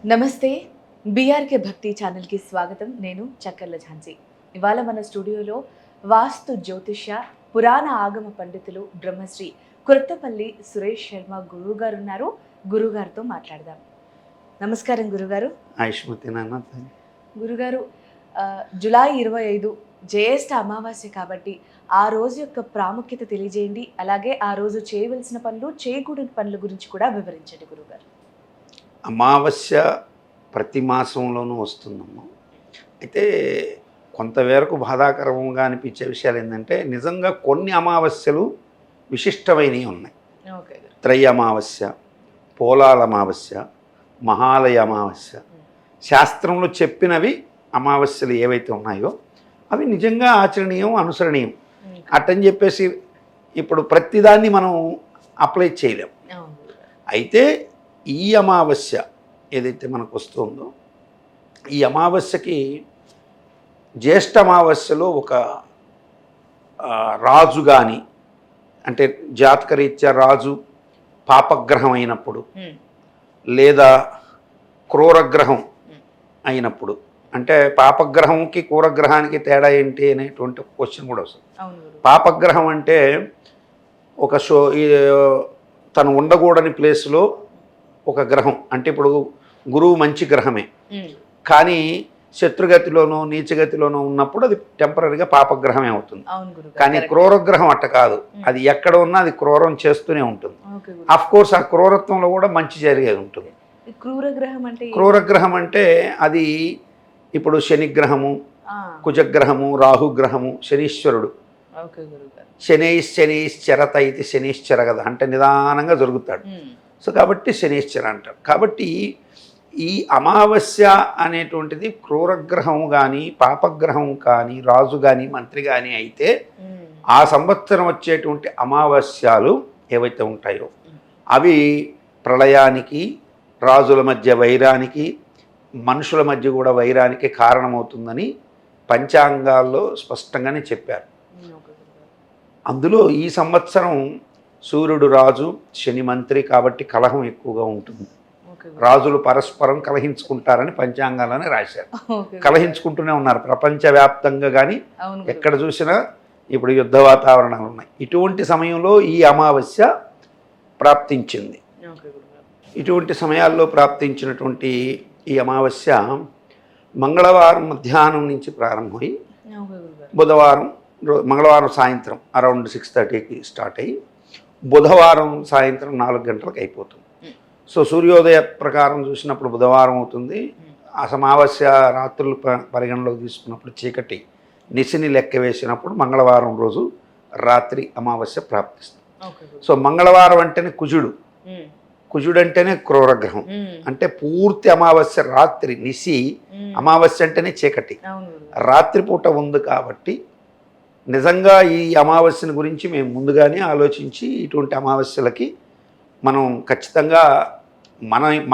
నమస్తే. బీఆర్కే భక్తి ఛానల్కి స్వాగతం. నేను చక్కర్ల ఝాన్సీ. ఇవాళ మన స్టూడియోలో వాస్తు జ్యోతిష్య పురాణ ఆగమ పండితులు బ్రహ్మశ్రీ కురత్తపల్లి సురేష్ శర్మ గురువు గారు ఉన్నారు. గురుగారితో మాట్లాడదాం. నమస్కారం గురుగారు. ఆయుష్మతి నాన్న. గురుగారు, జూలై 25 జ్యేష్ఠ అమావాస్య కాబట్టి ఆ రోజు యొక్క ప్రాముఖ్యత తెలియజేయండి. అలాగే ఆ రోజు చేయవలసిన పనులు, చేయకూడని పనుల గురించి కూడా వివరించండి గురుగారు. అమావాస్య ప్రతి మాసంలోనూ వస్తుందమ్మా. అయితే కొంతవరకు బాధాకరంగా అనిపించే విషయాలు ఏంటంటే, నిజంగా కొన్ని అమావాస్యలు విశిష్టమైనవి ఉన్నాయి. త్రయ అమావాస్య, పోలాల అమావాస్య, మహాలయ అమావాస్య. శాస్త్రంలో చెప్పినవి అమావాస్యలు ఏవైతే ఉన్నాయో అవి నిజంగా ఆచరణీయం, అనుసరణీయం. అట్టని చెప్పేసి ఇప్పుడు ప్రతిదాన్ని మనం అప్లై చేయలేం. అయితే ఈ అమావాస్య ఏదైతే మనకు వస్తుందో, ఈ అమావాస్యకి జ్యేష్ఠ అమావాస్యలో ఒక రాజు కానీ, అంటే జాతకరీత్యా రాజు పాపగ్రహం అయినప్పుడు లేదా క్రూరగ్రహం అయినప్పుడు, అంటే పాపగ్రహంకి క్రూరగ్రహానికి తేడా ఏంటి అనేటువంటి క్వశ్చన్ కూడా వస్తుంది. పాపగ్రహం అంటే ఒక తను ఉండకూడని ప్లేస్లో ఒక గ్రహం, అంటే ఇప్పుడు గురువు మంచి గ్రహమే, కానీ శత్రుగతిలోనో నీచగతిలోనో ఉన్నప్పుడు అది టెంపరీగా పాపగ్రహమే అవుతుంది. కానీ క్రూరగ్రహం అట్ట కాదు, అది ఎక్కడ ఉన్నా అది క్రూరం చేస్తూనే ఉంటుంది. అఫ్ కోర్స్ ఆ క్రూరత్వంలో కూడా మంచి జరిగేది ఉంటుంది. క్రూరగ్రహం అంటే అది ఇప్పుడు శనిగ్రహము, కుజగ్రహము, రాహుగ్రహము, శనీశ్వరుడు. శనైశ్చరత ఇది శనీశ్చర కదా, అంటే నిదానంగా జరుగుతాడు. సో కాబట్టి శనీశ్చర అంటారు. కాబట్టి ఈ అమావాస్య అనేటువంటిది క్రూరగ్రహం కానీ, పాపగ్రహం కానీ, రాజు కానీ, మంత్రి కానీ అయితే ఆ సంవత్సరం వచ్చేటువంటి అమావాస్యాలు ఏవైతే ఉంటాయో అవి ప్రళయానికి, రాజుల మధ్య వైరానికి, మనుషుల మధ్య కూడా వైరానికి కారణమవుతుందని పంచాంగాల్లో స్పష్టంగానే చెప్పారు. అందులో ఈ సంవత్సరం సూర్యుడు రాజు, శని మంత్రి, కాబట్టి కలహం ఎక్కువగా ఉంటుంది. రాజులు పరస్పరం కలహించుకుంటారని పంచాంగాలని రాశారు. కలహించుకుంటూనే ఉన్నారు ప్రపంచవ్యాప్తంగా. కానీ ఎక్కడ చూసినా ఇప్పుడు యుద్ధ వాతావరణాలు ఉన్నాయి. ఇటువంటి సమయంలో ఈ అమావాస్య ప్రాప్తించింది. ఇటువంటి సమయాల్లో ప్రాప్తించినటువంటి ఈ అమావాస్య మంగళవారం మధ్యాహ్నం నుంచి ప్రారంభమై మంగళవారం సాయంత్రం అరౌండ్ 6:30కి స్టార్ట్ అయ్యి బుధవారం సాయంత్రం 4 గంటలకు అయిపోతుంది. సో సూర్యోదయ ప్రకారం చూసినప్పుడు బుధవారం అవుతుంది. ఆ అమావాస్య రాత్రులు పరిగణలోకి తీసుకున్నప్పుడు చీకటి నిశని లెక్క వేసినప్పుడు మంగళవారం రోజు రాత్రి అమావాస్య ప్రాప్తిస్తుంది. సో మంగళవారం అంటేనే కుజుడు, కుజుడు అంటేనే క్రూరగ్రహం, అంటే పూర్తి అమావాస్య రాత్రి, నిశి అమావాస్య అంటేనే చీకటి, రాత్రిపూట ఉంది. కాబట్టి నిజంగా ఈ అమావాస్యను గురించి మేము ముందుగానే ఆలోచించి ఇటువంటి అమావాస్యలకి మనం ఖచ్చితంగా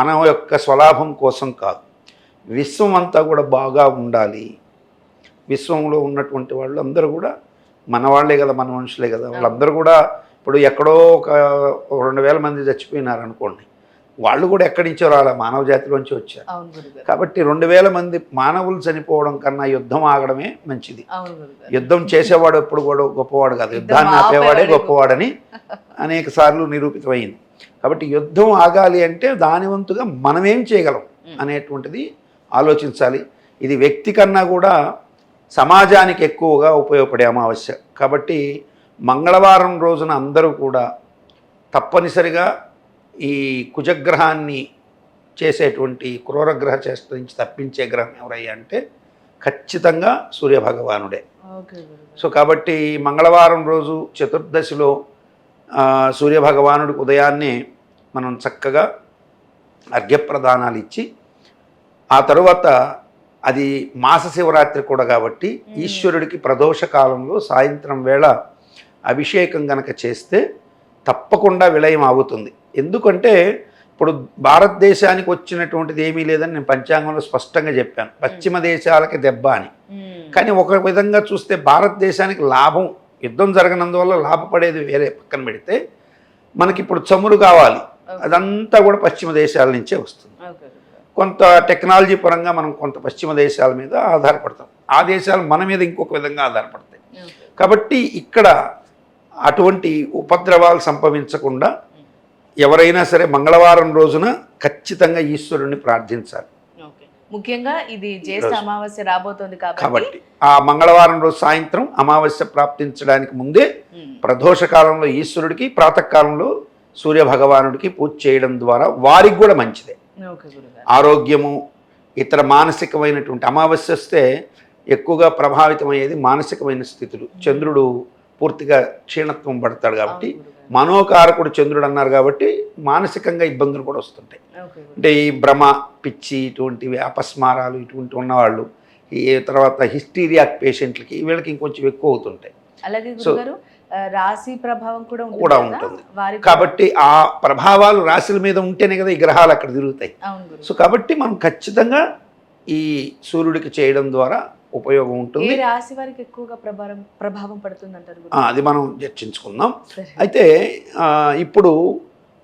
మన యొక్క స్వలాభం కోసం కాదు, విశ్వం అంతా కూడా బాగా ఉండాలి. విశ్వంలో ఉన్నటువంటి వాళ్ళు అందరూ కూడా మన వాళ్ళే కదా, మన మనుషులే కదా. వాళ్ళందరూ కూడా ఇప్పుడు ఎక్కడో ఒక 2,000 మంది చచ్చిపోయినారు అనుకోండి, వాళ్ళు కూడా ఎక్కడి నుంచో రాలే, మానవ జాతిలోంచి వచ్చారు. కాబట్టి 2,000 మంది మానవులు చనిపోవడం కన్నా యుద్ధం ఆగడమే మంచిది. యుద్ధం చేసేవాడు ఎప్పుడు కూడా గొప్పవాడు కాదు, యుద్ధాన్ని ఆపేవాడే గొప్పవాడని అనేక సార్లు నిరూపితమైంది. కాబట్టి యుద్ధం ఆగాలి అంటే దాని వంతుగా మనమేం చేయగలం అనేటువంటిది ఆలోచించాలి. ఇది వ్యక్తి కన్నా కూడా సమాజానికి ఎక్కువగా ఉపయోగపడే అమావాస్య. కాబట్టి మంగళవారం రోజున అందరూ కూడా తప్పనిసరిగా ఈ కుజగ్రహాన్ని చేసేటువంటి క్రూరగ్రహ చేష్ట నుంచి తప్పించే గ్రహం ఎవరయ్యా అంటే ఖచ్చితంగా సూర్యభగవానుడే. సో కాబట్టి మంగళవారం రోజు చతుర్దశిలో సూర్యభగవానుడికి ఉదయాన్నే మనం చక్కగా అర్ఘ్యప్రదానాలు ఇచ్చి, ఆ తరువాత అది మాస శివరాత్రి కూడా కాబట్టి ఈశ్వరుడికి ప్రదోష కాలంలో సాయంత్రం వేళ అభిషేకం గనక చేస్తే తప్పకుండా విలయం ఆగుతుంది. ఎందుకంటే ఇప్పుడు భారతదేశానికి వచ్చినటువంటిది ఏమీ లేదని నేను పంచాంగంలో స్పష్టంగా చెప్పాను. పశ్చిమ దేశాలకి దెబ్బ అని. కానీ ఒక విధంగా చూస్తే భారతదేశానికి లాభం, యుద్ధం జరగనందువల్ల లాభపడేది వేరే పక్కన పెడితే, మనకి ఇప్పుడు చమురు కావాలి, అదంతా కూడా పశ్చిమ దేశాల నుంచే వస్తుంది. కొంత టెక్నాలజీ పరంగా మనం కొంత పశ్చిమ దేశాల మీద ఆధారపడతాం, ఆ దేశాలు మన మీద ఇంకొక విధంగా ఆధారపడతాయి. కాబట్టి ఇక్కడ అటువంటి ఉపద్రవాలు సంభవించకుండా ఎవరైనా సరే మంగళవారం రోజున ఖచ్చితంగా ఈశ్వరుణ్ణి ప్రార్థించాలి. ముఖ్యంగా ఇది జ్యేష్ఠ అమావాస్య రాబోతోంది కాబట్టి ఆ మంగళవారం రోజు సాయంత్రం అమావాస్య ప్రాప్తించడానికి ముందే ప్రదోష కాలంలో ఈశ్వరుడికి, ప్రాతకాలంలో సూర్య భగవానుడికి పూజ చేయడం ద్వారా వారికి కూడా మంచిదే. ఆరోగ్యము, ఇతర మానసికమైనటువంటి అమావాస్య వస్తే ఎక్కువగా ప్రభావితమయ్యేది మానసికమైన స్థితులు. చంద్రుడు పూర్తిగా క్షీణత్వం పడతాడు కాబట్టి, మనోకారకుడు చంద్రుడు అన్నారు కాబట్టి మానసికంగా ఇబ్బందులు కూడా వస్తుంటాయి. అంటే ఈ భ్రమ, పిచ్చి, ఇటువంటివి అపస్మారాలు ఇటువంటి ఉన్నవాళ్ళు, ఈ తర్వాత హిస్టీరియాక్ పేషెంట్లకి వీళ్ళకి ఇంకొంచెం ఎక్కువ అవుతుంటాయి. అలాగే గురుగారు రాశి ప్రభావం కూడా ఉంటుంది కాబట్టి ఆ ప్రభావాలు రాశుల మీద ఉంటేనే కదా ఈ గ్రహాలు అక్కడ తిరుగుతాయి. సో కాబట్టి మనం ఖచ్చితంగా ఈ సూర్యుడికి చేయడం ద్వారా ఉపయోగం ఉంటుంది. ఏ రాశి వారికి ఎక్కువగా ప్రభావం పడుతుంది అంటారు? అది మనం చర్చించుకుందాం. అయితే ఇప్పుడు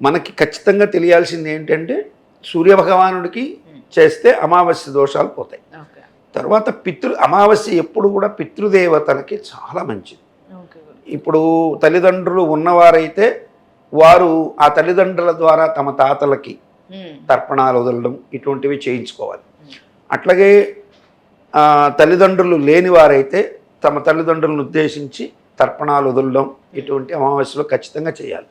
మనకి ఖచ్చితంగా తెలియాల్సింది ఏంటంటే సూర్య భగవానుడికి చేస్తే అమావాస్య దోషాలు పోతాయి. తర్వాత అమావాస్య ఎప్పుడు కూడా పితృదేవతలకి చాలా మంచిది. ఇప్పుడు తల్లిదండ్రులు ఉన్నవారైతే వారు ఆ తల్లిదండ్రుల ద్వారా తమ తాతలకి తర్పణాలు వదలడం ఇటువంటివి చేయించుకోవాలి. అట్లాగే తల్లిదండ్రులు లేని వారైతే తమ తల్లిదండ్రులను ఉద్దేశించి తర్పణాలు వదలడం ఇటువంటి అమావాస్యలో ఖచ్చితంగా చేయాలి.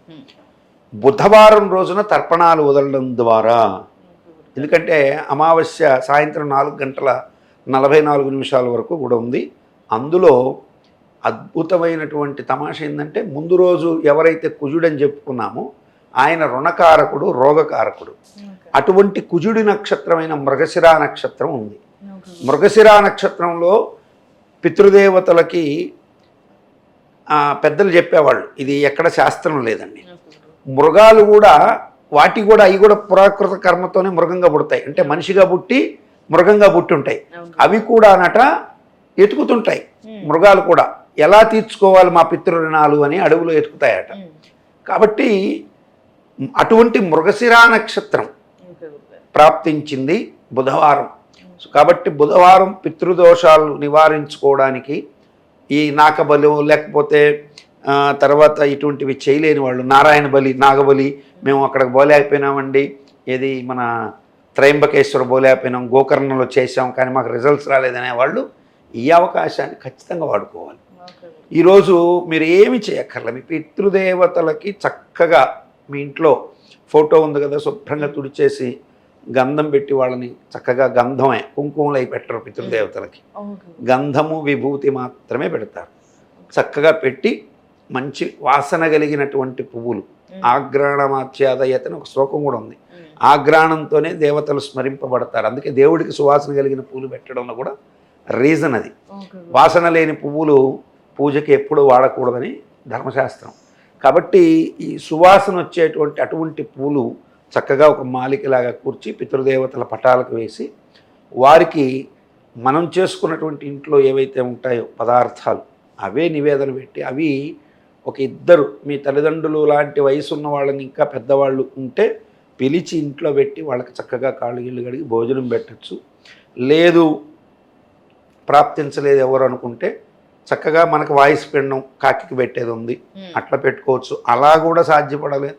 బుధవారం రోజున తర్పణాలు వదలడం ద్వారా, ఎందుకంటే అమావాస్య సాయంత్రం 4:44 వరకు కూడా ఉంది. అందులో అద్భుతమైనటువంటి తమాష ఏంటంటే ముందు రోజు ఎవరైతే కుజుడని చెప్పుకున్నామో ఆయన రుణకారకుడు, రోగకారకుడు. అటువంటి కుజుడి నక్షత్రమైన మృగశిర నక్షత్రం ఉంది. మృగశిర నక్షత్రంలో పితృదేవతలకి పెద్దలు చెప్పేవాళ్ళు, ఇది ఎక్కడ శాస్త్రం లేదండి. మృగాలు కూడా అవి కూడా పురాకృత కర్మతోనే మృగంగా పుడతాయి. అంటే మనిషిగా పుట్టి మృగంగా పుట్టి ఉంటాయి. అవి కూడా అనట ఎతుకుతుంటాయి. మృగాలు కూడా ఎలా తీర్చుకోవాలి మా పితృ-రుణాలు అని అడవులో ఎతుకుతాయట. కాబట్టి అటువంటి మృగశిర నక్షత్రం ప్రాప్తించింది బుధవారం. కాబట్టి బుధవారం పితృదోషాలు నివారించుకోవడానికి ఈ నాకబలి లేకపోతే తర్వాత ఇటువంటివి చేయలేని వాళ్ళు నారాయణ బలి, నాగబలి, మేము అక్కడికి పోలేకపోయినామండి, ఏది మన త్రయంబకేశ్వర పోలేకపోయినాం, గోకర్ణంలో చేసాం కానీ మాకు రిజల్ట్స్ రాలేదనే వాళ్ళు ఈ అవకాశాన్ని ఖచ్చితంగా వాడుకోవాలి. ఈరోజు మీరు ఏమి చేయక్కర్లే, మీ పితృదేవతలకి చక్కగా మీ ఇంట్లో ఫోటో ఉంది కదా, శుభ్రంగా తుడిచేసి గంధం పెట్టి వాళ్ళని చక్కగా గంధమే, కుంకుమలు అయి పెట్టరు పితృదేవతలకి, గంధము విభూతి మాత్రమే పెడతారు. చక్కగా పెట్టి మంచి వాసన కలిగినటువంటి పువ్వులు, ఆఘ్రాణమాచ్యాదయతని ఒక శ్లోకం కూడా ఉంది, ఆఘ్రాణంతోనే దేవతలు స్మరింపబడతారు. అందుకే దేవుడికి సువాసన కలిగిన పువ్వులు పెట్టడంలో కూడా రీజన్ అది. వాసన లేని పువ్వులు పూజకి ఎప్పుడూ వాడకూడదని ధర్మశాస్త్రం. కాబట్టి ఈ సువాసన వచ్చేటువంటి అటువంటి పూలు చక్కగా ఒక మాలికలాగా కూర్చి పితృదేవతల పటాలకు వేసి వారికి మనం చేసుకున్నటువంటి ఇంట్లో ఏవైతే ఉంటాయో పదార్థాలు అవే నివేదన పెట్టి, అవి ఒక ఇద్దరు మీ తల్లిదండ్రులు లాంటి వయసు ఉన్న వాళ్ళని ఇంకా పెద్దవాళ్ళు ఉంటే పిలిచి ఇంట్లో పెట్టి వాళ్ళకి చక్కగా కాళ్ళు గిళ్ళు కడిగి భోజనం పెట్టచ్చు. లేదు ప్రాప్తించలేదు ఎవరు అనుకుంటే చక్కగా మనకు వాయిస్ పిండం కాకికి పెట్టేది ఉంది, అట్లా పెట్టుకోవచ్చు. అలా కూడా సాధ్యపడలేదు,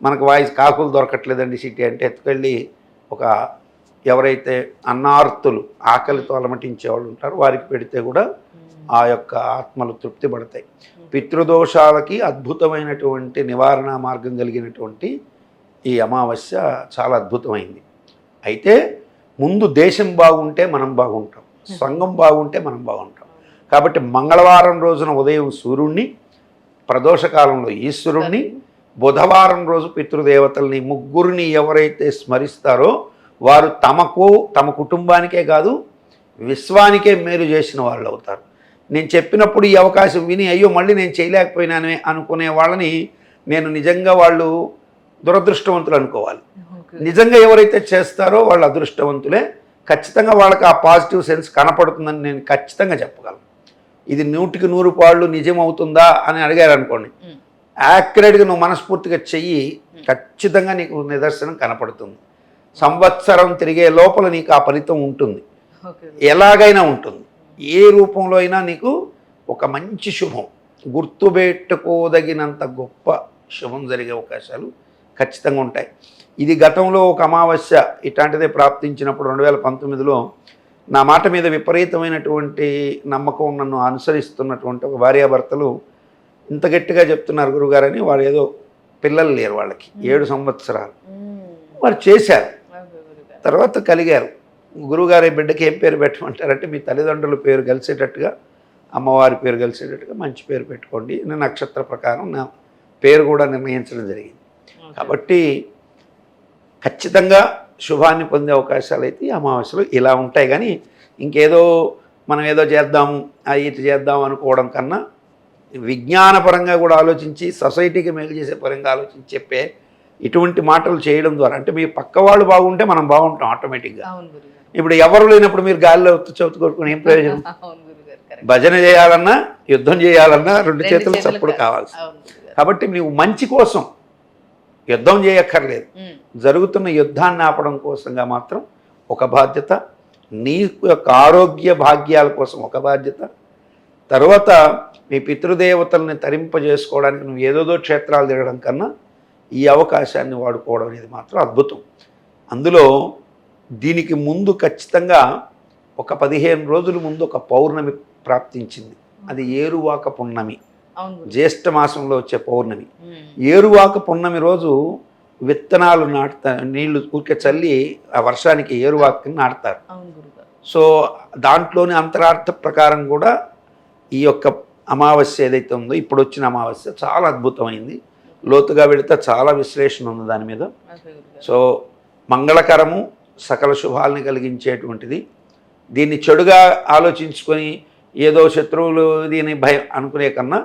మనకు వాయిస్ కాకులు దొరకట్లేదండి సిటీ అంటే ఎత్తుకెళ్ళి ఒక ఎవరైతే అన్నార్తులు ఆకలితో అలమటించే వాళ్ళు ఉంటారో వారికి పెడితే కూడా ఆ యొక్క ఆత్మలు తృప్తి పడతాయి. పితృదోషాలకి అద్భుతమైనటువంటి నివారణ మార్గం కలిగినటువంటి ఈ అమావాస్య చాలా అద్భుతమైంది. అయితే ముందు దేశం బాగుంటే మనం బాగుంటాం, సంఘం బాగుంటే మనం బాగుంటాం. కాబట్టి మంగళవారం రోజున ఉదయం సూర్యుడిని, ప్రదోషకాలంలో ఈశ్వరుణ్ణి, బుధవారం రోజు పితృదేవతల్ని, ముగ్గురిని ఎవరైతే స్మరిస్తారో వారు తమకు తమ కుటుంబానికే కాదు విశ్వానికే మేలు చేసిన వాళ్ళు అవుతారు. నేను చెప్పినప్పుడు ఈ అవకాశం విని అయ్యో మళ్ళీ నేను చేయలేకపోయినానే అనుకునే వాళ్ళని నేను నిజంగా వాళ్ళు దురదృష్టవంతులు అనుకోవాలి. నిజంగా ఎవరైతే చేస్తారో వాళ్ళు అదృష్టవంతులే. ఖచ్చితంగా వాళ్ళకి ఆ పాజిటివ్ సెన్స్ కనపడుతుందని నేను ఖచ్చితంగా చెప్పగలను. ఇది 100కి 100 పాళ్ళు నిజం అవుతుందా అని అడిగారు అనుకోండి, యాక్యురేట్గా నువ్వు మనస్ఫూర్తిగా చెయ్యి, ఖచ్చితంగా నీకు నిదర్శనం కనపడుతుంది. సంవత్సరం తిరిగే లోపల నీకు ఆ ఫలితం ఉంటుంది, ఓకే ఎలాగైనా ఉంటుంది. ఏ రూపంలో అయినా నీకు ఒక మంచి శుభం, గుర్తుపెట్టుకోదగినంత గొప్ప శుభం జరిగే అవకాశాలు ఖచ్చితంగా ఉంటాయి. ఇది గతంలో ఒక అమావాస్య ఇట్లాంటిదే ప్రాప్తించినప్పుడు 2019లో నా మాట మీద విపరీతమైనటువంటి నమ్మకం నన్ను అనుసరిస్తున్నటువంటి ఒక భార్యాభర్తలు ఇంత గట్టిగా చెప్తున్నారు గురుగారని, వారు ఏదో పిల్లలు లేరు వాళ్ళకి 7 సంవత్సరాలు, వారు చేశారు. తర్వాత కలిగారు. గురువుగారి బిడ్డకి ఏం పేరు పెట్టమంటారంటే మీ తల్లిదండ్రుల పేరు కలిసేటట్టుగా, అమ్మవారి పేరు కలిసేటట్టుగా మంచి పేరు పెట్టుకోండి. నేను నక్షత్ర ప్రకారం నా పేరు కూడా నిర్ణయించడం జరిగింది. కాబట్టి ఖచ్చితంగా శుభాన్ని పొందే అవకాశాలు అయితే ఈ అమావాస్యలు ఇలా ఉంటాయి. కానీ ఇంకేదో మనం ఏదో చేద్దాము ఇటు చేద్దాం అనుకోవడం కన్నా విజ్ఞానపరంగా కూడా ఆలోచించి సొసైటీకి మేలు చేసే పరంగా ఆలోచించి చెప్పే ఇటువంటి మాటలు చేయడం ద్వారా, అంటే మీ పక్క వాళ్ళు బాగుంటే మనం బాగుంటాం ఆటోమేటిక్గా. ఇప్పుడు ఎవరు లేనప్పుడు మీరు గాలిలో చవితి కొట్టుకుని ఏం ప్రయోజనం? భజన చేయాలన్నా యుద్ధం చేయాలన్నా 2 చేతులు చప్పుడు కావాల్సి. కాబట్టి నీవు మంచి కోసం యుద్ధం చేయక్కర్లేదు, జరుగుతున్న యుద్ధాన్ని ఆపడం కోసంగా మాత్రం ఒక బాధ్యత, నీ యొక్క ఆరోగ్య భాగ్యాల కోసం ఒక బాధ్యత, తర్వాత మీ పితృదేవతల్ని తరింపజేసుకోవడానికి నువ్వు ఏదోదో క్షేత్రాలు తిరగడం కన్నా ఈ అవకాశాన్ని వాడుకోవడం అనేది మాత్రం అద్భుతం. అందులో దీనికి ముందు ఖచ్చితంగా ఒక 15 రోజుల ముందు ఒక పౌర్ణమి ప్రాప్తించింది. అది ఏరువాక పున్నమి, జ్యేష్ఠ మాసంలో వచ్చే పౌర్ణమి. ఏరువాక పున్నమి రోజు విత్తనాలు నీళ్లు ఊరికే చల్లి ఆ వర్షానికి ఏరువాకని నాటుతారు. సో దాంట్లోని అంతరార్థ ప్రకారం కూడా ఈ యొక్క అమావాస్య ఏదైతే ఉందో ఇప్పుడు వచ్చిన అమావాస్య చాలా అద్భుతమైంది. లోతుగా వెళితే చాలా విశ్లేషణ ఉంది దాని మీద. సో మంగళకరము, సకల శుభాలని కలిగించేటువంటిది. దీన్ని చెడుగా ఆలోచించుకొని ఏదో శత్రువులు దీని భయం అనుకునే కన్నా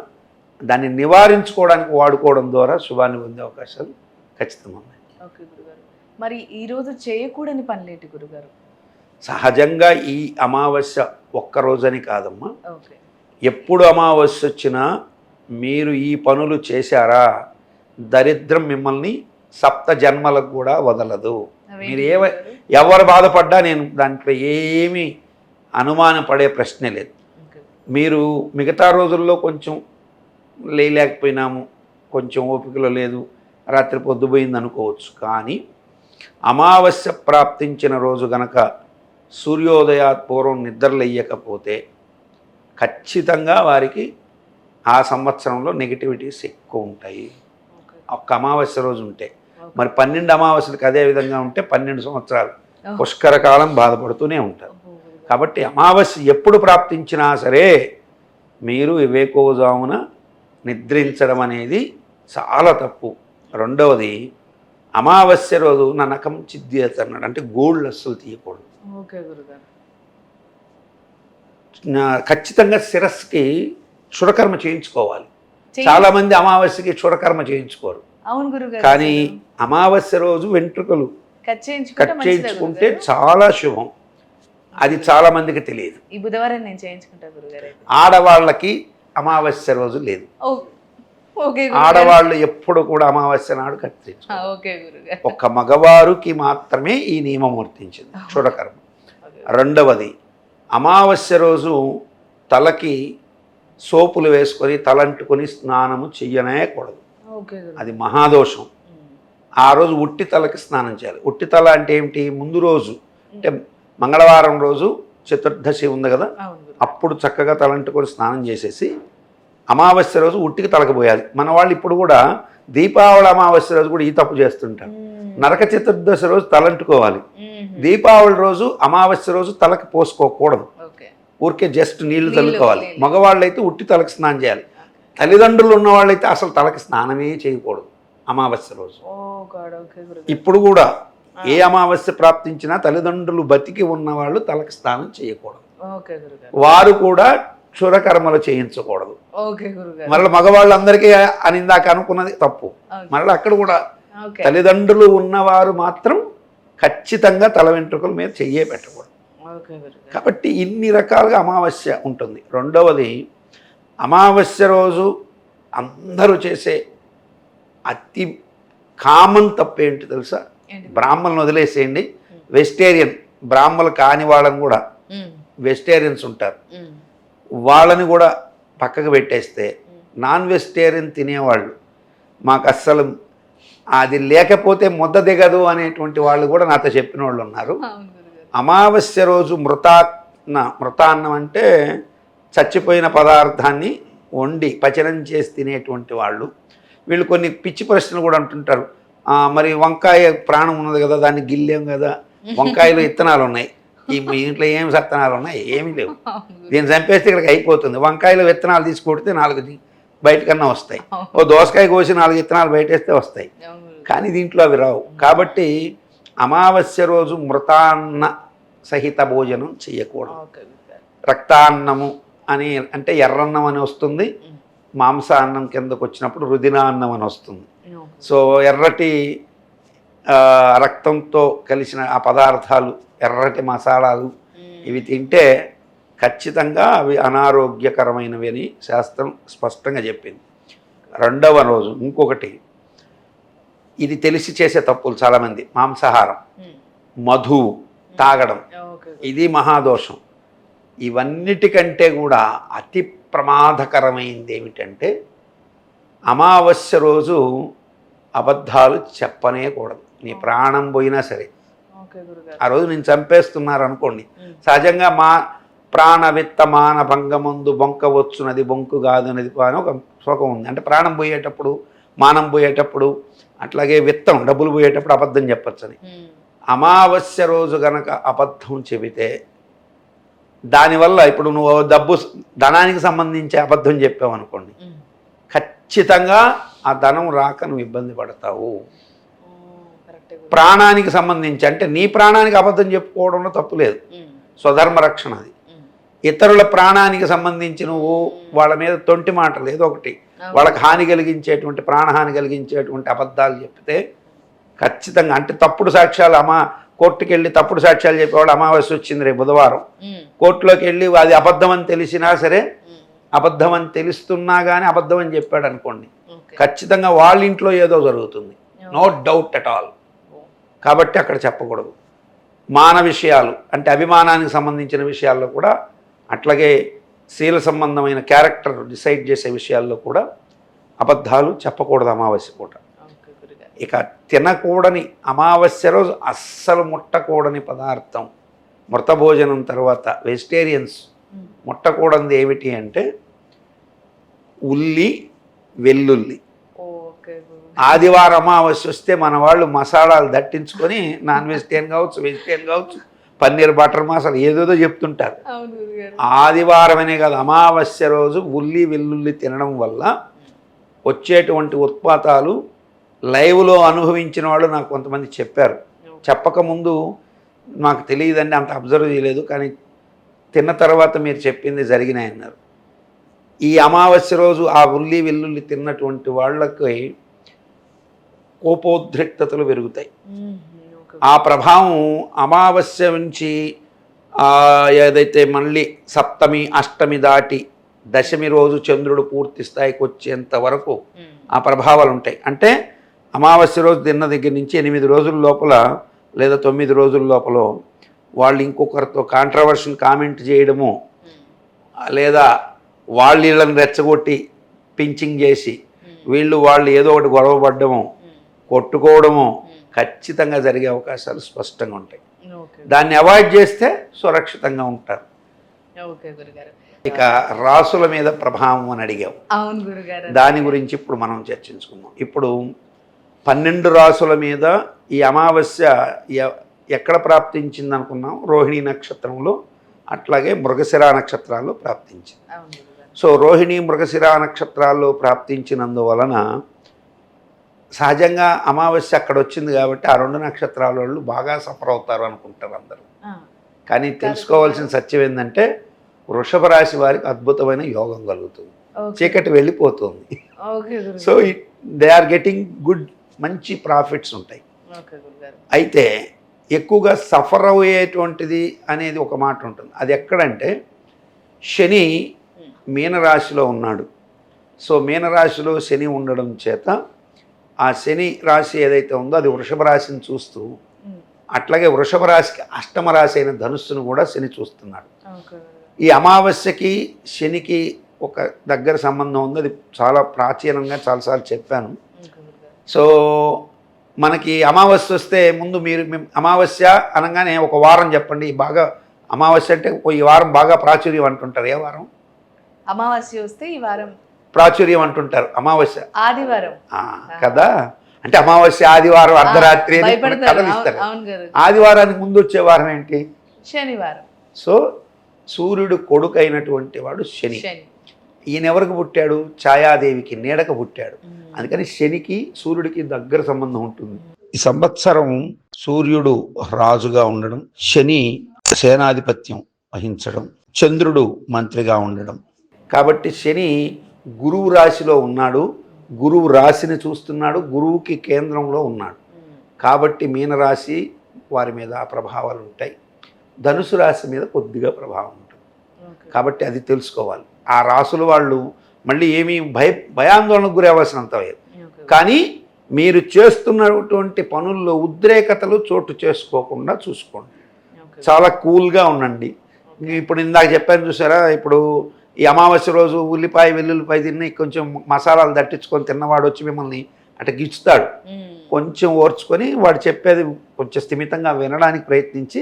దాన్ని నివారించుకోవడానికి వాడుకోవడం ద్వారా శుభాన్ని పొందే అవకాశాలు ఖచ్చితంగా ఉన్నాయి. ఓకే గురుగారు, మరి ఈరోజు చేయకూడని పనులేంటి గురుగారు? సహజంగా ఈ అమావాస్య ఒక్కరోజని కాదమ్మా, ఓకే, ఎప్పుడు అమావాస్య వచ్చినా మీరు ఈ పనులు చేశారా దరిద్రం మిమ్మల్ని 7 జన్మలకు కూడా వదలదు. మీరు ఎవరు బాధపడ్డా నేను దాంట్లో ఏమీ అనుమానపడే ప్రశ్నే లేదు. మీరు మిగతా రోజుల్లో కొంచెం లేకపోయినాము, కొంచెం ఓపికలో లేదు, రాత్రి పొద్దుపోయింది అనుకోవచ్చు. కానీ అమావాస్య ప్రాప్తించిన రోజు గనక సూర్యోదయాత్ పూర్వం నిద్రలేయకపోతే ఖచ్చితంగా వారికి ఆ సంవత్సరంలో నెగిటివిటీస్ ఎక్కువ ఉంటాయి. ఒక్క అమావాస్య రోజు ఉంటే, మరి 12 అమావాస్యలకు అదే విధంగా ఉంటే 12 సంవత్సరాలు పుష్కర కాలం బాధపడుతూనే ఉంటారు. కాబట్టి అమావాస్య ఎప్పుడు ప్రాప్తించినా సరే మీరు వివేకోజామున నిద్రించడం అనేది చాలా తప్పు. రెండవది, అమావాస్య రోజు నా నఖం చిద్యత అన్నాడు, అంటే గోల్డ్ అస్సలు తీయకూడదు. ఓకే గురుగారు. ఖచ్చితంగా శిరస్సుకి క్షురకర్మ చేయించుకోవాలి. చాలామంది అమావాస్యకి క్షురకర్మ చేయించుకోరు. అవును గురుగారు. కానీ అమావాస్య రోజు వెంట్రుకలు కట్ చేయించుకుంటే చాలా శుభం. అది చాలా మందికి తెలియదు. ఈ బుధవారం నేను చేయించుకుంటా గురుగారు. ఆడవాళ్ళకి అమావాస్య రోజు లేదు. ఆడవాళ్ళు ఎప్పుడు కూడా అమావాస్య నాడు కట్ చేయించుకోరు. ఒక మగవారికి మాత్రమే ఈ నియమం వర్తించింది, క్షురకర్మ. రెండవది, అమావాస్య రోజు తలకి సోపులు వేసుకొని తలంటుకొని స్నానము చెయ్యనేకూడదు. అది మహాదోషం. ఆ రోజు ఉట్టి తలకి స్నానం చేయాలి. ఉట్టి తల అంటే ఏమిటి? ముందు రోజు అంటే మంగళవారం రోజు చతుర్దశి ఉంది కదా, అప్పుడు చక్కగా తలంటుకొని స్నానం చేసేసి అమావాస్య రోజు ఉట్టికి తలకపోయాలి. మన వాళ్ళు ఇప్పుడు కూడా దీపావళి అమావాస్య రోజు కూడా ఈ తప్పు చేస్తుంటారు. నరక చతుర్దశి రోజు తలంటుకోవాలి, దీపావళి రోజు అమావాస్య రోజు తలకి పోసుకోకూడదు, ఊరికే జస్ట్ నీళ్లు చల్లుకోవాలి. మగవాళ్ళు అయితే ఉట్టి తలకి స్నానం చేయాలి. తల్లిదండ్రులు ఉన్న వాళ్ళైతే అసలు తలకి స్నానమే చేయకూడదు అమావాస్య రోజు. ఇప్పుడు కూడా ఏ అమావాస్య ప్రాప్తించినా తల్లిదండ్రులు బతికి ఉన్నవాళ్ళు తలకి స్నానం చేయకూడదు. వారు కూడా క్షురకర్మలు చేయించకూడదు. మళ్ళీ మగవాళ్ళందరికీ అని ఇందాక అనుకున్నది తప్పు. మళ్ళీ అక్కడ కూడా తల్లిదండ్రులు ఉన్నవారు మాత్రం ఖచ్చితంగా తల వెంట్రుకల మీద చెయ్యే పెట్టకూడదు. కాబట్టి ఇన్ని రకాలుగా అమావాస్య ఉంటుంది. రెండవది, అమావాస్య రోజు అందరూ చేసే అతి కామన్ తప్పేంటి తెలుసా? బ్రాహ్మణులను వదిలేసేయండి, వెజిటేరియన్ బ్రాహ్మణులు కాని వాళ్ళని కూడా వెజిటేరియన్స్ ఉంటారు, వాళ్ళని కూడా పక్కకు పెట్టేస్తే నాన్ వెజిటేరియన్ తినేవాళ్ళు మాకు అస్సలు అది లేకపోతే ముద్ద దిగదు అనేటువంటి వాళ్ళు కూడా నాతో చెప్పిన వాళ్ళు ఉన్నారు. అమావాస్య రోజు మృతాన్నం అంటే చచ్చిపోయిన పదార్థాన్ని వండి పచనం చేసి తినేటువంటి వాళ్ళు. వీళ్ళు కొన్ని పిచ్చి ప్రశ్నలు కూడా అంటుంటారు. మరి వంకాయ ప్రాణం ఉన్నది కదా, దాన్ని గిల్లేం కదా, వంకాయలో విత్తనాలు ఉన్నాయి, మీ ఇంట్లో ఏమి సత్తనాలు ఉన్నాయి, ఏమీ లేవు, దీన్ని చంపేస్తే ఇక్కడికి అయిపోతుంది. వంకాయలో విత్తనాలు తీసుకొడితే 4 బయటకన్నా వస్తాయి, ఓ దోసకాయ కోసి 4 విత్తనాలు బయటేస్తే వస్తాయి, కానీ దీంట్లో అవి రావు. కాబట్టి అమావాస్య రోజు మృతాన్న సహిత భోజనం చేయకూడదు. రక్తాన్నము అని అంటే ఎర్రన్నం అని వస్తుంది, మాంసాన్నం కిందకు వచ్చినప్పుడు రుదినాన్నం అని వస్తుంది. సో ఎర్రటి రక్తంతో కలిసిన ఆ పదార్థాలు, ఎర్రటి మసాలాలు ఇవి తింటే ఖచ్చితంగా అవి అనారోగ్యకరమైనవి అని శాస్త్రం స్పష్టంగా చెప్పింది. రెండవ రోజు ఇంకొకటి, ఇది తెలిసి చేసే తప్పులు చాలామంది, మాంసాహారం, మధువు తాగడం, ఇది మహాదోషం. ఇవన్నిటికంటే కూడా అతి ప్రమాదకరమైంది ఏమిటంటే అమావాస్య రోజు అబద్ధాలు చెప్పనే కూడదు. నీ ప్రాణం పోయినా సరే, ఆ రోజు నేను చంపేస్తున్నారు అనుకోండి, సహజంగా మా ప్రాణవిత్త మాన భంగమందు బొంక వచ్చునది బొంకు కాదునది అని ఒక శ్లోకం ఉంది. అంటే ప్రాణం పోయేటప్పుడు, మానం పోయేటప్పుడు, అట్లాగే విత్తం డబ్బులు పోయేటప్పుడు అబద్ధం చెప్పచ్చని. అమావాస్య రోజు గనక అబద్ధం చెబితే దానివల్ల ఇప్పుడు నువ్వు ధనానికి సంబంధించి అబద్ధం చెప్పావు అనుకోండి, ఖచ్చితంగా ఆ ధనం రాక నువ్వు ఇబ్బంది పడతావు. ప్రాణానికి సంబంధించి అంటే నీ ప్రాణానికి అబద్ధం చెప్పుకోవడంలో తప్పు లేదు, స్వధర్మ రక్షణ అది. ఇతరుల ప్రాణానికి సంబంధించి నువ్వు వాళ్ళ మీద తొంటి మాటలు ఏదో ఒకటి వాళ్ళకి హాని కలిగించేటువంటి, ప్రాణహాని కలిగించేటువంటి అబద్ధాలు చెప్తే ఖచ్చితంగా, అంటే తప్పుడు సాక్ష్యాలు కోర్టుకి వెళ్ళి తప్పుడు సాక్ష్యాలు చెప్పేవాళ్ళు అమావాస్య వచ్చింది రేపు బుధవారం, కోర్టులోకి వెళ్ళి అది అబద్ధం అని తెలిసినా సరే, అబద్ధం అని తెలుస్తున్నా కానీ అబద్ధం అని చెప్పాడు అనుకోండి, ఖచ్చితంగా వాళ్ళ ఇంట్లో ఏదో జరుగుతుంది, నో డౌట్ అట్ ఆల్. కాబట్టి అక్కడ చెప్పకూడదు. మాన విషయాలు అంటే అభిమానానికి సంబంధించిన విషయాల్లో కూడా, అట్లాగే శీల సంబంధమైన క్యారెక్టర్ డిసైడ్ చేసే విషయాల్లో కూడా అబద్ధాలు చెప్పకూడదు అమావాస్య పూట. ఇక తినకూడని అమావాస్య రోజు అస్సలు ముట్టకూడని పదార్థం, మృత భోజనం తర్వాత వెజిటేరియన్స్ ముట్టకూడనిది ఏమిటి అంటే ఉల్లి, వెల్లుల్లి. ఆదివారం అమావాస్య వస్తే మన వాళ్ళు మసాలాలు దట్టించుకొని నాన్ వెజిటేరియన్ కావచ్చు, వెజిటేరియన్ కావచ్చు, పన్నీర్ బటర్ మసాలా ఏదేదో చెప్తుంటారు. ఆదివారమనే కాదు, అమావాస్య రోజు ఉల్లి వెల్లుల్లి తినడం వల్ల వచ్చేటువంటి ఉత్పాతాలు లైవ్లో అనుభవించిన వాళ్ళు నాకు కొంతమంది చెప్పారు. చెప్పకముందు నాకు తెలియదండి, అంత అబ్జర్వ్ చేయలేదు, కానీ తిన్న తర్వాత మీరు చెప్పింది జరిగినాయన్నారు. ఈ అమావాస్య రోజు ఆ ఉల్లి వెల్లుల్లి తిన్నటువంటి వాళ్ళకి కోపోద్రిక్తతలు పెరుగుతాయి. ఆ ప్రభావం అమావాస్య నుంచి ఏదైతే మళ్ళీ సప్తమి అష్టమి దాటి దశమి రోజు చంద్రుడు పూర్తి స్థాయికి వచ్చేంత వరకు ఆ ప్రభావాలు ఉంటాయి. అంటే అమావాస్య రోజు తిన్న దగ్గర నుంచి 8 రోజుల లోపల లేదా 9 రోజుల లోపల వాళ్ళు ఇంకొకరితో కాంట్రవర్షన్ కామెంట్ చేయడము, లేదా వాళ్ళు వీళ్ళని రెచ్చగొట్టి పించింగ్ చేసి వాళ్ళు ఏదో ఒకటి గొడవ పడ్డము, కొట్టుకోవడము ఖచ్చితంగా జరిగే అవకాశాలు స్పష్టంగా ఉంటాయి. దాన్ని అవాయిడ్ చేస్తే సురక్షితంగా ఉంటారు. ఇక రాసుల మీద ప్రభావం అని అడిగావు, దాని గురించి ఇప్పుడు మనం చర్చించుకుందాం. ఇప్పుడు 12 రాసుల మీద ఈ అమావాస్య ఎక్కడ ప్రాప్తించింది అనుకున్నాం? రోహిణీ నక్షత్రంలో, అట్లాగే మృగశిర నక్షత్రాల్లో ప్రాప్తించింది. సో రోహిణీ మృగశిర నక్షత్రాల్లో ప్రాప్తించినందువలన సహజంగా అమావాస్య అక్కడ వచ్చింది కాబట్టి ఆ 2 నక్షత్రాల వాళ్ళు బాగా సఫర్ అవుతారు అనుకుంటారు అందరూ. కానీ తెలుసుకోవాల్సిన సత్యం ఏంటంటే వృషభ రాశి వారికి అద్భుతమైన యోగం కలుగుతుంది, చీకటి వెళ్ళిపోతుంది. So they are getting good, మంచి ప్రాఫిట్స్ ఉంటాయి. అయితే ఎక్కువగా సఫర్ అయ్యేటువంటిది అనేది ఒక మాట ఉంటుంది. అది ఎక్కడంటే శని మీనరాశిలో ఉన్నాడు. సో మీనరాశిలో శని ఉండడం చేత ఆ శని రాశి ఏదైతే ఉందో అది వృషభ రాశిని చూస్తూ ఉమ్. అట్లాగే వృషభ రాశికి అష్టమ రాశి అయిన ధనుస్సును కూడా శని చూస్తున్నాడు. ఓకే. ఈ అమావాస్యకి శనికి ఒక దగ్గర సంబంధం ఉంది. అది చాలా ప్రాచీనంగా చాలాసార్లు చెప్పాను. ఓకే గురుగారు. సో మనకి అమావాస్య వస్తే ముందు అమావాస్య అనగానే ఒక వారం చెప్పండి బాగా. అమావాస్య అంటే ఈ వారం బాగా ప్రాచుర్యం అంటుంటారు. ఏ వారం అమావాస్య వస్తే ఈ వారం ప్రాచుర్యం అంటుంటారు? అమావాస్య ఆదివారం కదా. అంటే అమావాస్య ఆదివారం అర్ధరాత్రి అని భయపడతారు. కథలు ఇస్తారు. అవును గారు. ఆదివారానికి ముందు వచ్చే వారం ఏంటి? శనివారం. సో సూర్యుడు కొడుకు అయినటువంటి వాడు శని. శని. ఈయన ఎవరికి పుట్టాడు? ఛాయాదేవికి నీడకు పుట్టాడు. అందుకని శనికి సూర్యుడికి దగ్గర సంబంధం ఉంటుంది. ఈ సంవత్సరం సూర్యుడు రాజుగా ఉండడం, శని సేనాధిపత్యం వహించడం, చంద్రుడు మంత్రిగా ఉండడం. కాబట్టి శని గురువు రాశిలో ఉన్నాడు, గురువు రాశిని చూస్తున్నాడు, గురువుకి కేంద్రంలో ఉన్నాడు. కాబట్టి మీనరాశి వారి మీద ఆ ప్రభావాలు ఉంటాయి. ధనుసు రాశి మీద కొద్దిగా ప్రభావం ఉంటుంది. కాబట్టి అది తెలుసుకోవాలి. ఆ రాసుల వాళ్ళు మళ్ళీ ఏమీ భయాందోళనకు గురి అవ్వాల్సినంత లేదు. కానీ మీరు చేస్తున్నటువంటి పనుల్లో ఉద్రేకతలు చోటు చేసుకోకుండా చూసుకోండి. చాలా కూల్గా ఉండండి. ఇప్పుడు ఇందాక చెప్పాను చూసారా, ఇప్పుడు ఈ అమావాస్య రోజు ఉల్లిపాయ వెల్లుల్లిపాయ తిని కొంచెం మసాలాలు దట్టించుకొని తిన్నవాడు వచ్చి మిమ్మల్ని అట్లా గిచ్చుతాడు. కొంచెం ఓర్చుకొని వాడు చెప్పేది కొంచెం స్థిమితంగా వినడానికి ప్రయత్నించి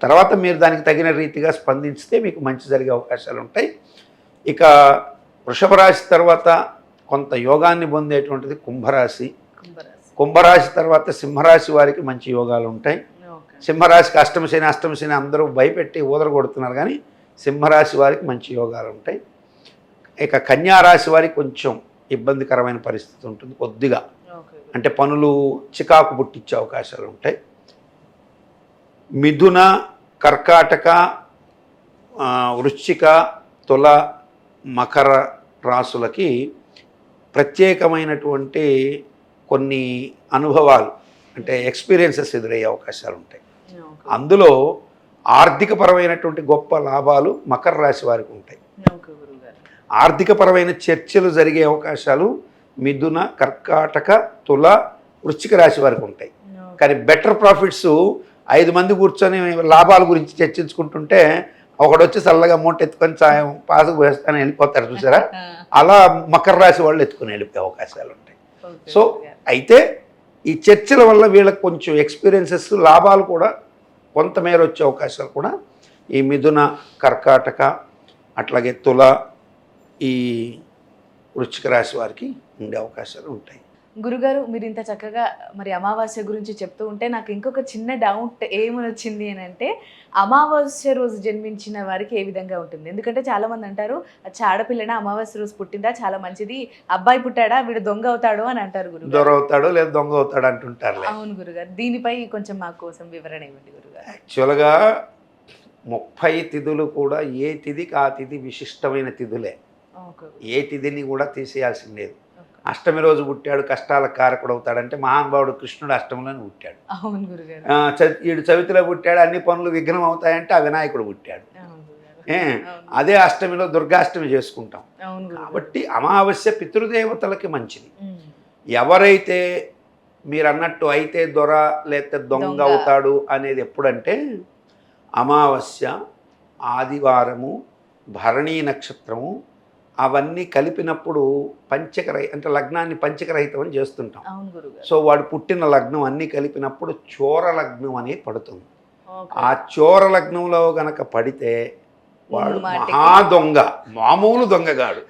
తర్వాత మీరు దానికి తగిన రీతిగా స్పందించితే మీకు మంచి జరిగే అవకాశాలు ఉంటాయి. ఇక వృషభ రాశి తర్వాత కొంత యోగాన్ని పొందేటువంటిది కుంభరాశి. కుంభరాశి తర్వాత సింహరాశి వారికి మంచి యోగాలు ఉంటాయి. సింహరాశికి అష్టమశని అందరూ భయపెట్టి ఊదరగొడుతున్నారు, కానీ సింహరాశి వారికి మంచి యోగాలు ఉంటాయి. ఇక కన్యారాశి వారికి కొంచెం ఇబ్బందికరమైన పరిస్థితి ఉంటుంది కొద్దిగా. అంటే పనులు చికాకు పుట్టించే అవకాశాలు ఉంటాయి. మిథున, కర్కాటక, వృశ్చిక, తుల, మకర రాశులకి ప్రత్యేకమైనటువంటి కొన్ని అనుభవాలు అంటే ఎక్స్పీరియన్సెస్ ఎదురయ్యే అవకాశాలు ఉంటాయి. అందులో ఆర్థికపరమైనటువంటి గొప్ప లాభాలు మకర రాశి వారికి ఉంటాయి. ఆర్థికపరమైన చర్చలు జరిగే అవకాశాలు మిథున, కర్కాటక, తుల, వృశ్చిక రాశి వారికి ఉంటాయి. కానీ బెటర్ ప్రాఫిట్స్ 5 మంది కూర్చొని లాభాల గురించి చర్చించుకుంటుంటే ఒకడొచ్చి చల్లగా మూట ఎత్తుకొని సాయం పాసుకు వేస్తాను వెళ్ళిపోతారు చూసారా, అలా మకర రాశి వాళ్ళు ఎత్తుకొని వెళ్ళిపోయే అవకాశాలు ఉంటాయి. సో అయితే ఈ చర్చల వల్ల వీళ్ళకి కొంచెం ఎక్స్పీరియన్సెస్, లాభాలు కూడా కొంతమేర వచ్చే అవకాశాలు కూడా ఈ మిథున, కర్కాటక, అట్లాగే తుల, ఈ వృశ్చిక రాశి వారికి ఉండే అవకాశాలు ఉంటాయి. గురుగారు, మీరు ఇంత చక్కగా మరి అమావాస్య గురించి చెప్తూ ఉంటే నాకు ఇంకొక చిన్న డౌట్ ఏమని వచ్చింది అని అంటే, అమావాస్య రోజు జన్మించిన వారికి ఏ విధంగా ఉంటుంది? ఎందుకంటే చాలామంది అంటారు ఆడపిల్లన అమావాస్య రోజు పుట్టిందా చాలా మంచిది, అబ్బాయి పుట్టాడా వీడు దొంగ అవుతాడు అని అంటారు గురుగారు. దొర అవుతాడు లేదా దొంగ అవుతాడు అంటుంటారు. అవును గురుగారు, దీనిపై కొంచెం మా కోసం వివరణ ఇవ్వండి గురుగారు. యాక్చువల్గా 30 తిథులు కూడా ఏ తిథికి ఆ తిథి విశిష్టమైన తిథులే. ఏ తిథిని కూడా తీసేయాల్సింది లేదు. అష్టమి రోజు పుట్టాడు కష్టాలకు కారకుడు అవుతాడంటే మహానుభావుడు కృష్ణుడు అష్టమిలోనే పుట్టాడు. అవును గురుగారు. ఈడు చవితిలో పుట్టాడు అన్ని పనులు విఘ్నం అవుతాయంటే ఆ వినాయకుడు పుట్టాడు. అదే అష్టమిలో దుర్గాష్టమి చేసుకుంటాం. కాబట్టి అమావాస్య పితృదేవతలకి మంచిది. ఎవరైతే మీరు అన్నట్టు అయితే దొర లేకపోతే దొంగ అవుతాడు అనేది ఎప్పుడంటే అమావాస్య, ఆదివారము, భరణీ నక్షత్రము అవన్నీ కలిపినప్పుడు అంటే లగ్నాన్ని పంచకరహితం అని చేస్తుంటాం. సో వాడు పుట్టిన లగ్నం అన్నీ కలిపినప్పుడు చోర లగ్నం అనేది పడుతుంది. ఆ చోర లగ్నంలో గనక పడితే వాడు మహా దొంగ, మామూలు దొంగగాడు.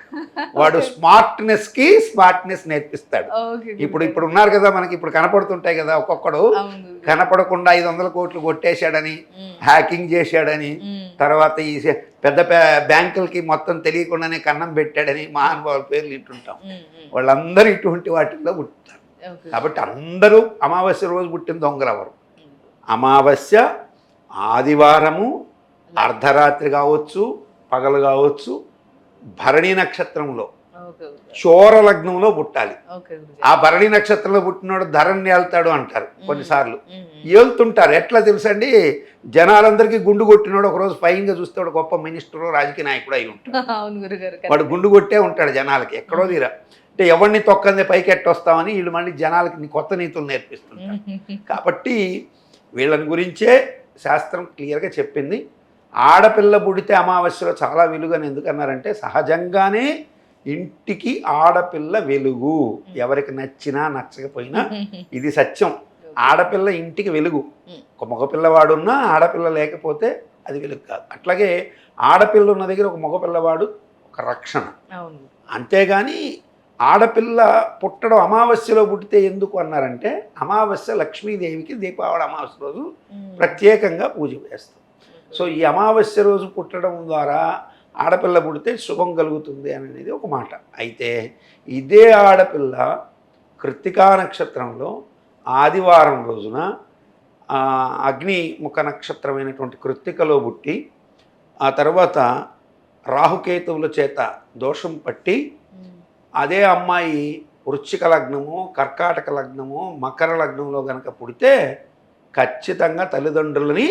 వాడు స్మార్ట్నెస్ నేర్పిస్తాడు. ఇప్పుడు ఉన్నారు కదా మనకి, ఇప్పుడు కనపడుతుంటాయి కదా, ఒక్కొక్కడు కనపడకుండా 500 కోట్లు కొట్టేశాడని, హ్యాకింగ్ చేశాడని, తర్వాత ఈ పెద్ద బ్యాంకులకి మొత్తం తెలియకుండానే కన్నం పెట్టాడని మహానుభావుల పేర్లు వింటుంటాం. వాళ్ళందరూ ఇటువంటి వాటిల్లో పుట్టారు. కాబట్టి అందరూ అమావాస్య రోజు పుట్టిన దొంగలు ఎవరు? అమావాస్య, ఆదివారము, అర్ధరాత్రి కావచ్చు, పగలు కావచ్చు, భరణీ నక్షత్రంలో చోర లగ్నంలో పుట్టాలి. ఆ భరణీ నక్షత్రంలో పుట్టినోడు ధరణి ఏళ్తాడు అంటారు కొన్నిసార్లు. ఏళ్తుంటారు. ఎట్లా తెలుసండి? జనాలందరికీ గుండు కొట్టినోడు ఒకరోజు పైగా చూస్తే గొప్ప మినిస్టర్, రాజకీయ నాయకుడు అయి ఉంటాడు. వాడు గుండు కొట్టే ఉంటాడు జనాలకి, ఎక్కడో తీరా. అంటే ఎవరిని తొక్కందే పైకి ఎట్టొస్తామని వీళ్ళు మళ్ళీ జనాలకి కొత్త నీతులు నేర్పిస్తుంటారు. కాబట్టి వీళ్ళని గురించే శాస్త్రం క్లియర్గా చెప్పింది. ఆడపిల్ల పుడితే అమావాస్యలో చాలా వెలుగని ఎందుకన్నారంటే సహజంగానే ఇంటికి ఆడపిల్ల వెలుగు, ఎవరికి నచ్చినా నచ్చకపోయినా ఇది సత్యం. ఆడపిల్ల ఇంటికి వెలుగు. ఒక మగపిల్లవాడున్నా ఆడపిల్ల లేకపోతే అది వెలుగు కాదు. అట్లాగే ఆడపిల్ల ఉన్న దగ్గర ఒక మగపిల్లవాడు ఒక రక్షణ. అంతేగాని ఆడపిల్ల పుట్టడం అమావాస్యలో పుట్టితే ఎందుకు అన్నారంటే అమావాస్య లక్ష్మీదేవికి దీపావళి అమావాస్య రోజు ప్రత్యేకంగా పూజ చేస్తాం. సో ఈ అమావాస్య రోజు పుట్టడం ద్వారా ఆడపిల్ల పుడితే శుభం కలుగుతుంది అనేది ఒక మాట. అయితే ఇదే ఆడపిల్ల కృత్తికా నక్షత్రంలో ఆదివారం రోజున అగ్నిముఖ నక్షత్రమైనటువంటి కృత్తికలో పుట్టి ఆ తర్వాత రాహుకేతువుల చేత దోషం పట్టి అదే అమ్మాయి వృశ్చిక లగ్నము, కర్కాటక లగ్నము, మకర లగ్నంలో కనుక పుడితే ఖచ్చితంగా తల్లిదండ్రులని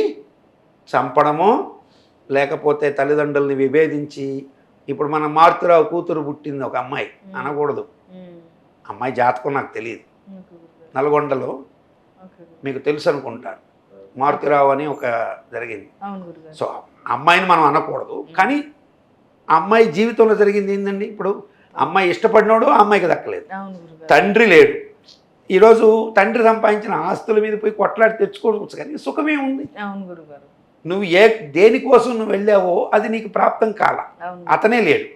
చంపడము, లేకపోతే తల్లిదండ్రులని విభేదించి, ఇప్పుడు మన మారుతిరావు కూతురు పుట్టింది ఒక అమ్మాయి అనకూడదు, అమ్మాయి జాతకం నాకు తెలియదు, నల్గొండలో మీకు తెలుసు అనుకుంటారు, మారుతిరావు అని ఒక జరిగింది. సో అమ్మాయిని మనం అనకూడదు, కానీ ఆ అమ్మాయి జీవితంలో జరిగింది ఏంటండి, ఇప్పుడు అమ్మాయి ఇష్టపడినోడు ఆ అమ్మాయికి దక్కలేదు, తండ్రి లేడు. ఈరోజు తండ్రి సంపాదించిన ఆస్తుల మీద పోయి కొట్లాడి తెచ్చుకోవచ్చు, కానీ సుఖమే ఉంది. నువ్వు దేనికోసం నువ్వు వెళ్ళావో అది నీకు ప్రాప్తం కాల, అతనే లేడు.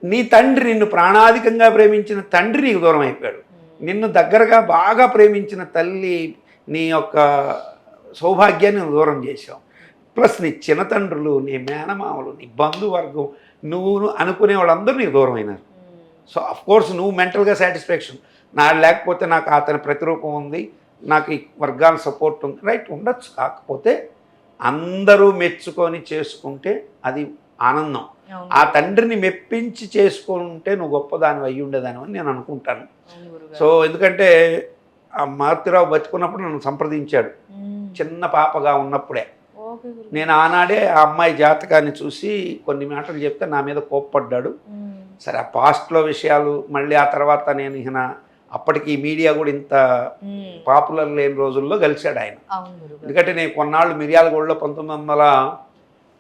నీ తండ్రి, నిన్ను ప్రాణాధికంగా ప్రేమించిన తండ్రి నీకు దూరం అయిపోయాడు. నిన్ను దగ్గరగా బాగా ప్రేమించిన తల్లి నీ యొక్క సౌభాగ్యాన్ని నువ్వు దూరం చేసావు. ప్లస్ నీ చిన్నతండ్రులు, నీ మేనమామలు, నీ బంధువర్గం, నువ్వు అనుకునే వాళ్ళందరూ నీకు దూరం అయినారు. సో అఫ్కోర్స్ నువ్వు మెంటల్గా సాటిస్ఫాక్షన్, లేకపోతే నాకు అతని ప్రతిరూపం ఉంది, నాకు ఈ వర్గాల సపోర్ట్ ఉంది, రైట్ ఉండొచ్చు. కాకపోతే అందరూ మెచ్చుకొని చేసుకుంటే అది ఆనందం. ఆ తండ్రిని మెప్పించి చేసుకుంటే నువ్వు గొప్పదాని అయ్యి ఉండేదాని అని నేను అనుకుంటాను. సో ఎందుకంటే ఆ మారుతిరావు బతుకున్నప్పుడు నన్ను సంప్రదించాడు, చిన్న పాపగా ఉన్నప్పుడే. నేను ఆనాడే ఆ అమ్మాయి జాతకాన్ని చూసి కొన్ని మాటలు చెప్తే నా మీద కోప్పడ్డాడు. సరే ఆ పాస్ట్లో విషయాలు మళ్ళీ ఆ తర్వాత నేను అప్పటికి మీడియా కూడా ఇంత పాపులర్ లేని రోజుల్లో కలిశాడు ఆయన. ఎందుకంటే నేను కొన్నాళ్ళు మిర్యాలగూడలో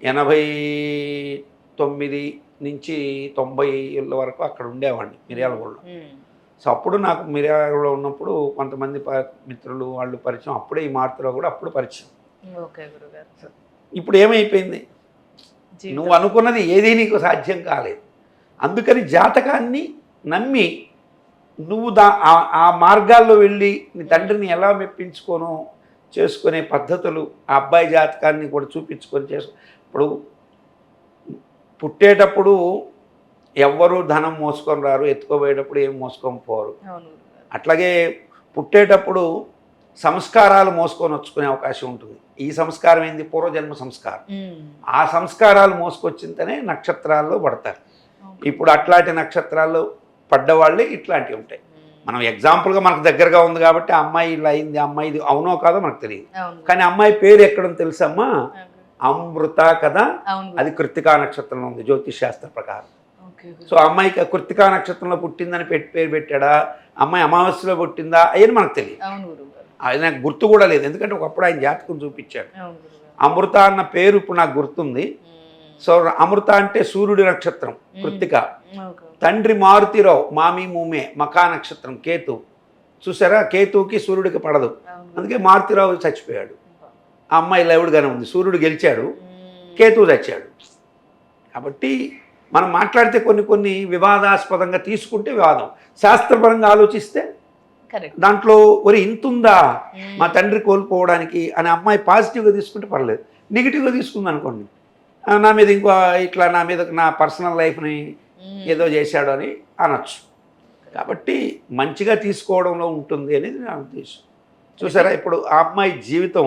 1989 నుంచి 90 వరకు అక్కడ ఉండేవాడిని మిర్యాలగూడలో. సో అప్పుడు నాకు మిర్యాలగూడలో ఉన్నప్పుడు కొంతమంది మిత్రులు వాళ్ళు పరిచయం, అప్పుడే ఈ మారుతిరావు కూడా అప్పుడు పరిచయం. ఇప్పుడు ఏమైపోయింది, నువ్వు అనుకున్నది ఏదీ నీకు సాధ్యం కాలేదు. అందుకని జాతకాన్ని నమ్మి నువ్వు ఆ మార్గాల్లో వెళ్ళి నీ తండ్రిని ఎలా మెప్పించుకోనో చేసుకునే పద్ధతులు ఆ అబ్బాయి జాతకాన్ని కూడా చూపించుకొని ఇప్పుడు పుట్టేటప్పుడు ఎవ్వరూ ధనం మోసుకొని రారు, ఎత్తుకోబోయేటప్పుడు ఏం మోసుకొని పోరు. అట్లాగే పుట్టేటప్పుడు సంస్కారాలు మోసుకొని వచ్చుకునే అవకాశం ఉంటుంది. ఈ సంస్కారం ఏంది, పూర్వజన్మ సంస్కారం. ఆ సంస్కారాలు మోసుకొచ్చింతనే నక్షత్రాల్లో పడతారు. ఇప్పుడు అట్లాంటి నక్షత్రాల్లో పడ్డవాళ్ళే ఇట్లాంటివి ఉంటాయి. మనం ఎగ్జాంపుల్గా మనకు దగ్గరగా ఉంది కాబట్టి ఆ అమ్మాయి ఇలా అయింది, అమ్మాయిది అవునో కాదో మనకు తెలియదు. కానీ అమ్మాయి పేరు ఎక్కడని తెలుసమ్మా, అమృత కదా, అది కృత్తికా నక్షత్రంలో ఉంది జ్యోతిష్ శాస్త్ర ప్రకారం. సో అమ్మాయికి కృత్తికా నక్షత్రంలో పుట్టిందని పేరు పెట్టాడా, అమ్మాయి అమావాస్యలో పుట్టిందా అయ్యని మనకు తెలియదు. అది నాకు గుర్తు కూడా లేదు, ఎందుకంటే ఒకప్పుడు ఆయన జాతకం చూపించాడు. అమృత అన్న పేరు ఇప్పుడు నాకు గుర్తుంది. సో అమృత అంటే సూర్యుడి నక్షత్రం కృత్తిక, తండ్రి మారుతిరావు మామీ మూమే మకా నక్షత్రం కేతు. చూసారా, కేతువుకి సూర్యుడికి పడదు, అందుకే మారుతిరావు చచ్చిపోయాడు. ఆ అమ్మాయి లైవుడ్గానే ఉంది, సూర్యుడు గెలిచాడు, కేతువు చచ్చాడు. కాబట్టి మనం మాట్లాడితే కొన్ని వివాదాస్పదంగా తీసుకుంటే వివాదం, శాస్త్రపరంగా ఆలోచిస్తే దాంట్లో ఇంతుందా మా తండ్రి కోల్పోవడానికి అని అమ్మాయి పాజిటివ్గా తీసుకుంటే పర్లేదు. నెగిటివ్గా తీసుకుంది అనుకోండి, నా మీద ఇట్లా నా మీద నా పర్సనల్ లైఫ్ని ఏదో చేశాడు అని అనొచ్చు. కాబట్టి మంచిగా తీసుకోవడంలో ఉంటుంది అనేది నా ఉద్దేశం. చూసారా, ఇప్పుడు ఆ అమ్మాయి జీవితం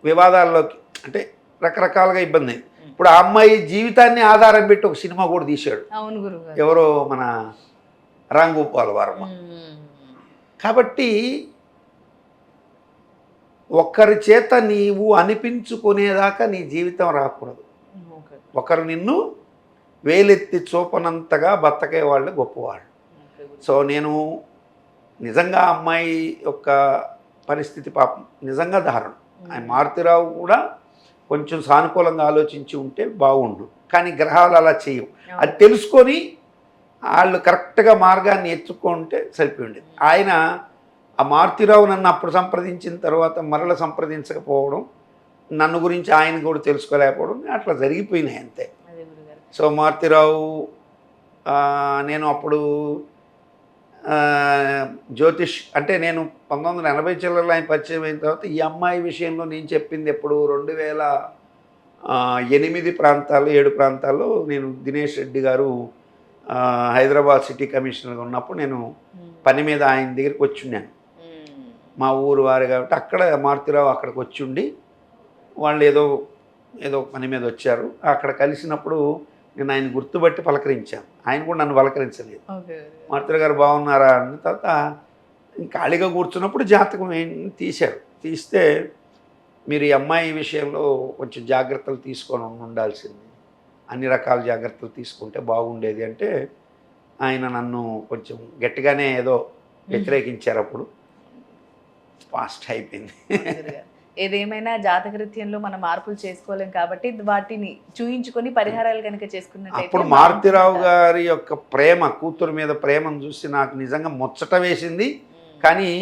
వివాదాల్లోకి అంటే రకరకాలుగా ఇబ్బంది. ఇప్పుడు ఆ అమ్మాయి జీవితాన్ని ఆధారం పెట్టి ఒక సినిమా కూడా తీశాడు, ఎవరో మన రామ్ గోపాల్ వర్మ. కాబట్టి ఒకరి చేత నీవు అనిపించుకునేదాకా నీ జీవితం రాకూడదు. ఒకరు నిన్ను వేలెత్తి చూపనంతగా బతకే వాళ్ళు గొప్పవాళ్ళు. సో నేను నిజంగా ఆ అమ్మాయి యొక్క పరిస్థితి పాపం నిజంగా దారుణం. ఆయన మారుతిరావు కూడా కొంచెం సానుకూలంగా ఆలోచించి ఉంటే బాగుండు, కానీ గ్రహాలు అలా చేయవు. అది తెలుసుకొని వాళ్ళు కరెక్ట్గా మార్గాన్ని ఎత్తుకుంటే సరిపోయి ఉండేది. ఆయన ఆ మారుతిరావు నన్ను అప్పుడు సంప్రదించిన తర్వాత మరల సంప్రదించకపోవడం, నన్ను గురించి ఆయన కూడా తెలుసుకోలేకపోవడం అట్లా జరిగిపోయినాయి అంతే. సో మారుతిరావు నేను అప్పుడు జ్యోతిష్ అంటే నేను 1980 చిల్లరలో ఆయన పరిచయం అయిన తర్వాత ఈ అమ్మాయి విషయంలో నేను చెప్పింది ఎప్పుడు 2008 ప్రాంతాల్లో 7 ప్రాంతాల్లో నేను దినేష్ రెడ్డి గారు హైదరాబాద్ సిటీ కమిషనర్గా ఉన్నప్పుడు నేను పని మీద ఆయన దగ్గరికి వచ్చున్నాను. మా ఊరు వారు కాబట్టి అక్కడ మారుతిరావు అక్కడికి వచ్చి ఉండి వాళ్ళు ఏదో పని మీద వచ్చారు. అక్కడ కలిసినప్పుడు నేను ఆయన గుర్తుపట్టి పలకరించాను. ఆయన కూడా నన్ను పలకరించలేదు. మారుతిరావు గారు బాగున్నారా అన్న తర్వాత ఖాళీగా కూర్చున్నప్పుడు జాతకం తీశారు. తీస్తే మీరు ఈ అమ్మాయి విషయంలో కొంచెం జాగ్రత్తలు తీసుకొని ఉండాల్సింది, అన్ని రకాల జాగ్రత్తలు తీసుకుంటే బాగుండేది అంటే ఆయన నన్ను కొంచెం గట్టిగానే ఏదో వ్యతిరేకించారు. అప్పుడు ఫాస్ట్ అయిపోయింది. ఏదేమైనా జాతకరీత్యంలో మనం మార్పులు చేసుకోలేం కాబట్టి వాటిని చూయించుకొని పరిహారాలు కనుక చేసుకున్నట్లయితే అప్పుడు మారుతిరావు గారి యొక్క ప్రేమ, కూతురు మీద ప్రేమను చూసి నాకు నిజంగా ముచ్చట వేసింది. కానీ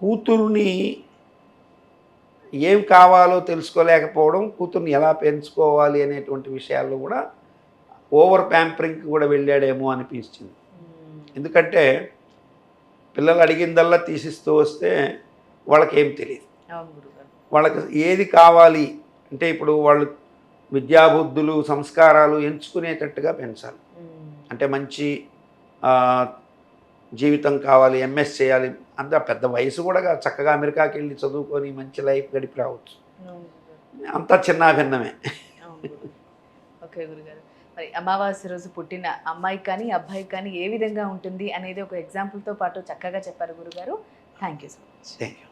కూతురుని ఏం కావాలో తెలుసుకోలేకపోవడం, కూతుర్ని ఎలా పెంచుకోవాలి అనేటువంటి విషయాల్లో కూడా ఓవర్ ప్యాంపరింగ్కి కూడా వెళ్ళాడేమో అనిపించింది. ఎందుకంటే పిల్లలు అడిగిందల్లా తీసిస్తూ వస్తే వాళ్ళకేం తెలియదు. వాళ్ళకి ఏది కావాలి అంటే ఇప్పుడు వాళ్ళు విద్యాబుద్ధులు సంస్కారాలు ఎంచుకునేటట్టుగా పెంచాలి. అంటే మంచి జీవితం కావాలి, ఎంఎస్ చేయాలి, అంత పెద్ద వయసు కూడా చక్కగా అమెరికాకి వెళ్ళి చదువుకొని మంచి లైఫ్ గడిపి రావచ్చు. అంతా చిన్నాభిన్నమే. ఓకే గురుగారు, మరి అమావాస్య రోజు పుట్టిన అమ్మాయికి కానీ అబ్బాయికి కానీ ఏ విధంగా ఉంటుంది అనేది ఒక ఎగ్జాంపుల్తో పాటు చక్కగా చెప్పారు గురుగారు. Thank you so much. Thank you.